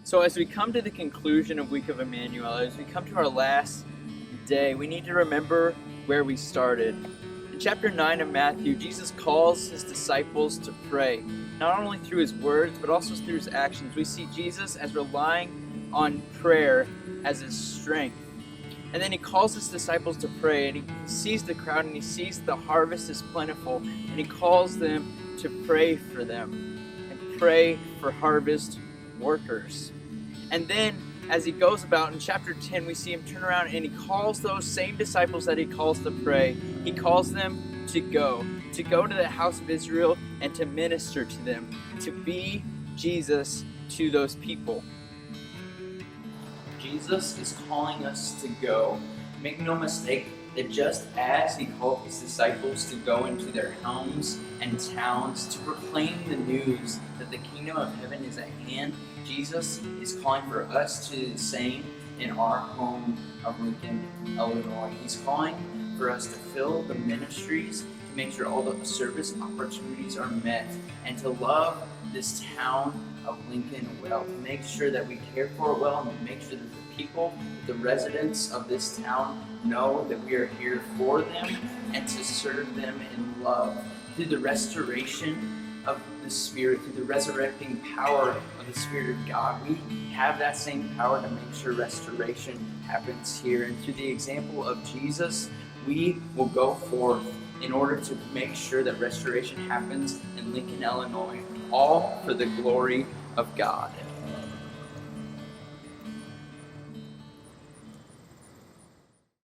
So as we come to the conclusion of Week of Immanuel, as we come to our last day, we need to remember where we started. In chapter 9 of Matthew, Jesus calls his disciples to pray, not only through his words, but also through his actions. We see Jesus as relying on prayer as his strength. And then he calls his disciples to pray, and he sees the crowd, and he sees the harvest is plentiful, and he calls them to pray for them and pray for harvest workers. And then as he goes about in chapter 10, we see him turn around and he calls those same disciples that he calls to pray. He calls them to go to the house of Israel and to minister to them, to be Jesus to those people. Jesus is calling us to go. Make no mistake that just as he called his disciples to go into their homes and towns to proclaim the news that the kingdom of heaven is at hand, Jesus is calling for us to do the same in our home of Lincoln, Illinois. He's calling for us to fill the ministries, to make sure all the service opportunities are met, and to love this town of Lincoln well, to make sure that we care for it well, and to make sure that the people, the residents of this town know that we are here for them and to serve them in love through the restoration of the Spirit, through the resurrecting power of the Spirit of God. We have that same power to make sure restoration happens here. And through the example of Jesus, we will go forth in order to make sure that restoration happens in Lincoln, Illinois, all for the glory of God.